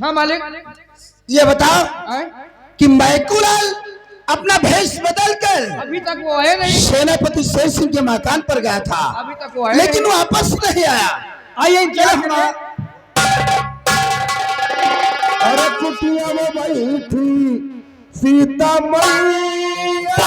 हाँ मालिक। ये बताओ कि मैकुलाल अपना भेष बदल कर अभी तक वो है नहीं। सेनापति शेर सिंह के मकान पर गया था, अभी तक वो है लेकिन नहीं। वापस नहीं आया। आइए क्या हुआ? अरे कुटिया में बैठी सीता मैया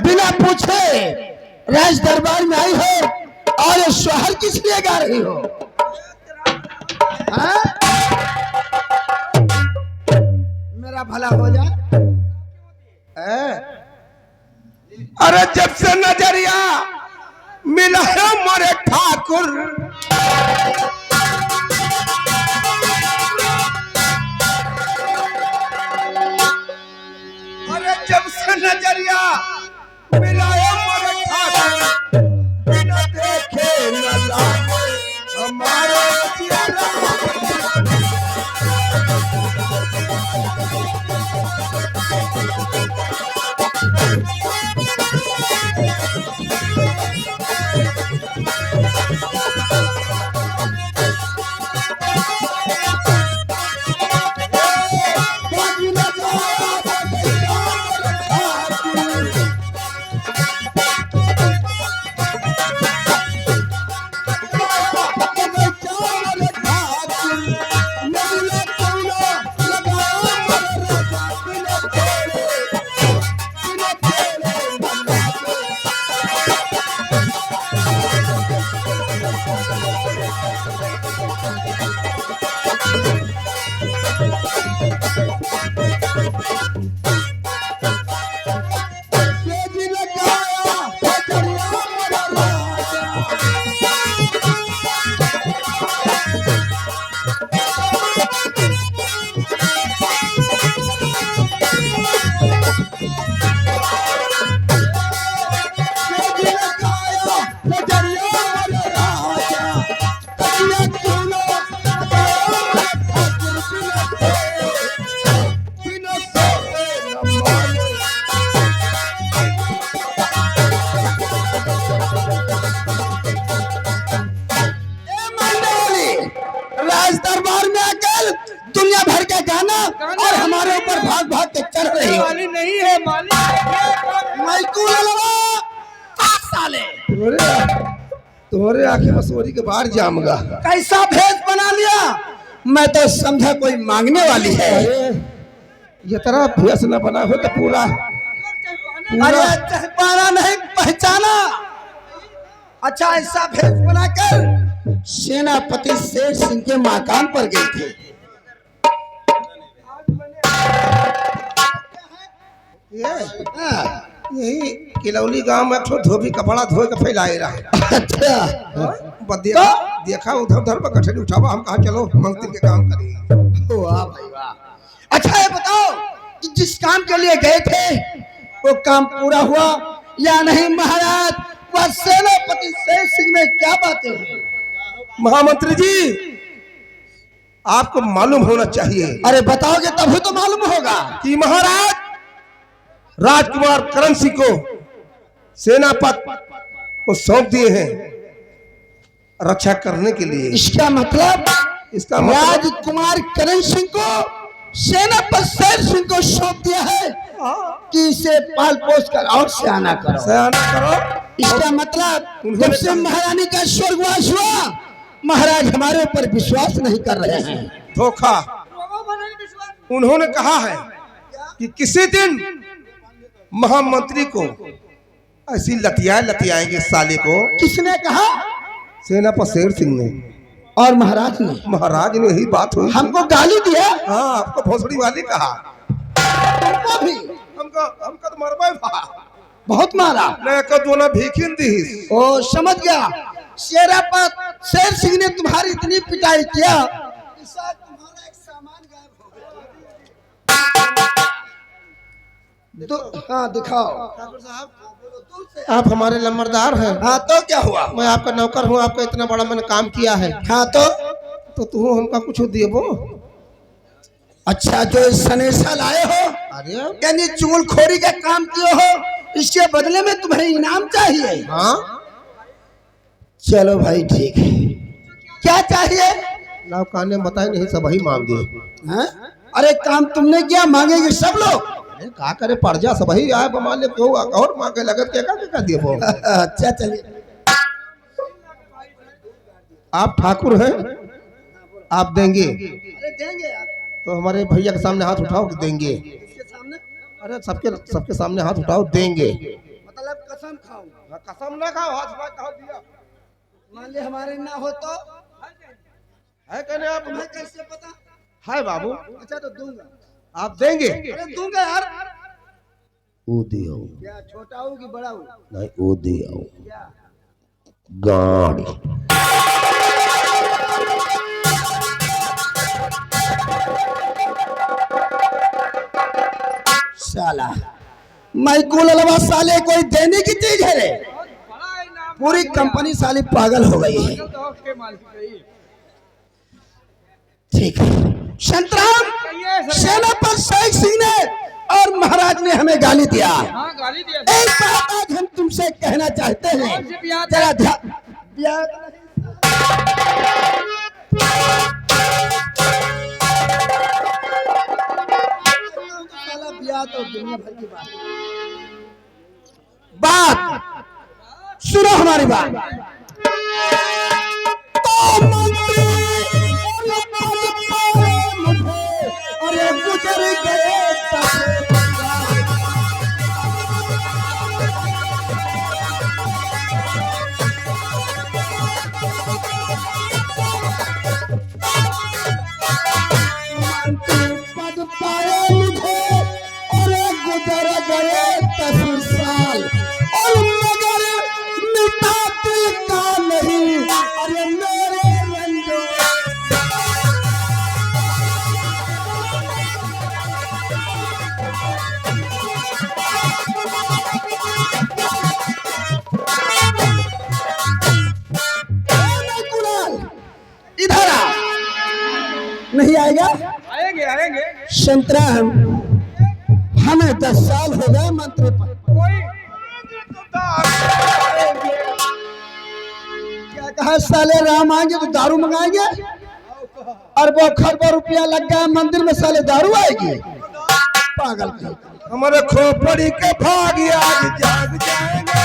बिना पूछे राज दरबार में आई हो और ये शहर किस लिए गा रही हो? हाँ? मेरा भला हो जाए। अरे जब से नजरिया मिला है मोरे ठाकुर, अरे जब से नजरिया मिला है मोरे ठाकुर, बिना देखे न लागे हमारे प्यारा। दुनिया भर का गाना और हमारे ऊपर भाग भाग के चढ़ रही हो। नहीं है साले तुम्हारे आंखें मसूरी के बाहर जामगा। कैसा भेष बना लिया, मैं तो समझा कोई मांगने वाली है। ये तरह भेष न बना हो तो पूरा पहचाना नहीं पहचाना। अच्छा ऐसा भेष बनाकर सेनापति शेर सिंह के मकान पर गई थी। यही किलौली गांव में धोबी कपड़ा धोए के फैलाए रहा। अच्छा देखा उधर उधर पर गठरी उठावा, हम कहा चलो मंदिर के काम करेंगे। वाह भाई वाह। अच्छा ये बताओ कि जिस काम के लिए गए थे वो काम पूरा हुआ या नहीं महाराज? वह सेनापति शेर सिंह में क्या बातें हुई? महामंत्री जी आपको मालूम होना चाहिए। अरे बताओगे तभी तो मालूम होगा कि महाराज राजकुमार करण सिंह को सेनापति को सौंप दिए हैं रक्षा करने के लिए। इसका मतलब राजकुमार करण सिंह को सेनापति शेर सिंह को सौंप दिया है कि इसे पाल पोस कर और सयाना करो। सयाना करो। इसका मतलब जब से महारानी का स्वर्गवास हुआ, महाराज हमारे ऊपर विश्वास नहीं कर रहे हैं। धोखा। उन्होंने कहा है कि किसी दिन महामंत्री को ऐसी लतियाएंगे साले को। किसने कहा? सेनापति शेर सिंह ने। और महाराज ने यही बात हुई। हमको गाली दिया। हाँ, आपको भोसड़ी वाली कहा। तुमको भी? हमको तो मरबा था। बहुत मारा। दोनों भीखिन दी। ओ समझ गया। सेनापति शेर सिंह ने तुम्हारी इतनी पिटाई किया, तुम्हारा एक सामान गायब हो गया। हाँ दिखाओ। ठाकुर साहब, आप हमारे लम्बरदार हैं। हाँ तो क्या हुआ? मैं आपका नौकर हूँ, आपका इतना बड़ा मैंने काम किया है। हाँ तो तू हमका कुछ दिए वो। अच्छा, जो सनेसा लाए हो, अरे यानी चुगलखोरी का काम किए हो, इसके बदले में तुम्हें इनाम चाहिए। हाँ चलो भाई ठीक है। क्या चाहिए? लाओ काने बताए नहीं, सब ही मांगे। हाँ? अरे काम तुमने किया, मांगेंगे सब लोग। का करे पड़ जा, सब ही आए मान ले क्यों और मांगे लगत क्या दिए वो। अच्छा चलिए। आप ठाकुर हैं, आप देंगे? अरे देंगे यार। तो हमारे भैया के सामने हाथ उठाओ कि देंगे। इसके सामने? अरे सबके सामने हाथ उठाओ, देंगे। मतलब कसम खाओ? कसम ना खाओ, हाथ उठा दिया। मान ले हमारे ना हो तो है कहने आप? तुम्हें कैसे पता है बाबू? अच्छा तो दूंगा। आप देंगे? अरे दूंगा यार। वो दियो। क्या छोटा हो कि बड़ा हो? नहीं वो दियो। क्या? गाड़ी। साला माइकुल अलावा साले कोई देने की चीज है रे। पूरी कंपनी साली पागल हो गई है। ठीक है संतराम, सेनापति शेर सिंह ने और महाराज ने हमें गाली दिया। एक बात आज हम तुमसे कहना चाहते हैं, जरा ध्यान। तो दुनिया भर की बात सुनो हमारी बात। तो मंत्री अरे गुजर गए पद पाए मुझे, अरे गुजर गए 10 साल और मगर मिटा दिल का नहीं, अरे मेरे रंजो। इधर आ। नहीं आएगा? आएंगे। संतराम, हमें 10 साल हो गए मंत्री पर। क्या कहा साले? राम आएंगे तो दारू मंगाएंगे? अरबों खरबों रुपया लग गया मंदिर में, साले दारू आएगी? पागल का। हमारे खोपड़ी के भाग आज जाग जाएंगे।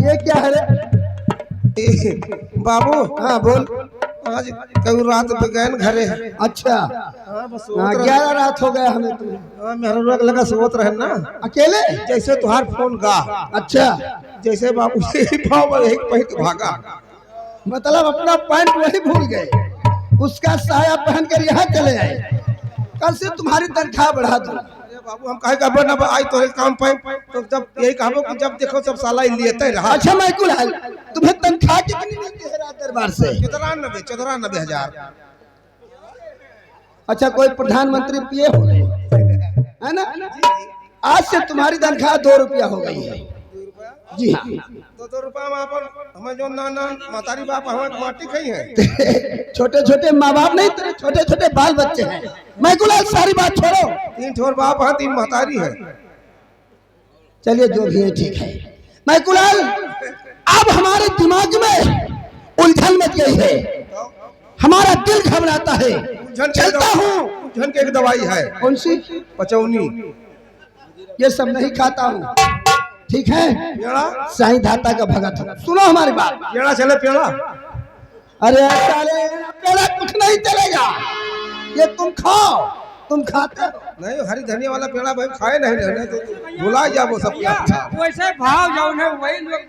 ये क्या है रे? बाबू हाँ बोल। आज कल रात बगैन घरे। अच्छा हाँ, बस 11 रात हो गया हमें तो। मेहरा लगा सोत रहे ना अकेले? जैसे तुहार फोन गा। अच्छा जैसे बाबू एक भागा। मतलब अपना पैंट वही भूल गए, उसका साया पहन कर यहाँ चले आए। कल से तुम्हारी तनख्वाह बढ़ा दो। बाबू हम कहे कब ना आई तो काम पे, तो जब यही कहो कि जब देखो सब साला ही लेते रहा। अच्छा मैं कुल तुम्हें तनख्वाह कितनी मिलती है रात दरबार से? 94 हजार। अच्छा कोई प्रधानमंत्री पिए हो है ना? आज से तुम्हारी तनख्वाह 2 रुपया हो गई है। जी हाँ। 2 रुपया में अपन हमें जो नाना मातारी बाप हमें माटी खाई है। छोटे छोटे माँ बाप नहीं, तेरे छोटे छोटे बाल बच्चे हैं। मैं गुलाल सारी बात छोड़ो। 3 ठोर बाप है, 3 मातारी है। चलिए जो भी है ठीक है। मैं कुलाल अब हमारे दिमाग में उलझन मच गई है, हमारा दिल घबराता है। चलता हूँ। उलझन की एक दवाई है। कौन सी? पचौनी। ये सब नहीं खाता हूँ, ठीक है। पेड़ा? साईं धाता का भगत हूँ। सुनो हमारी बात। पेड़ा चले पेड़ा। अरे साले पेड़ा कुछ नहीं चलेगा, ये तुम खाओ, तुम खाते हो। नहीं हरी धनिया वाला पेड़ा भाई खाए नहीं रहने तो भुला जा वो सब। वैसे भाव जाओ ना वही लोग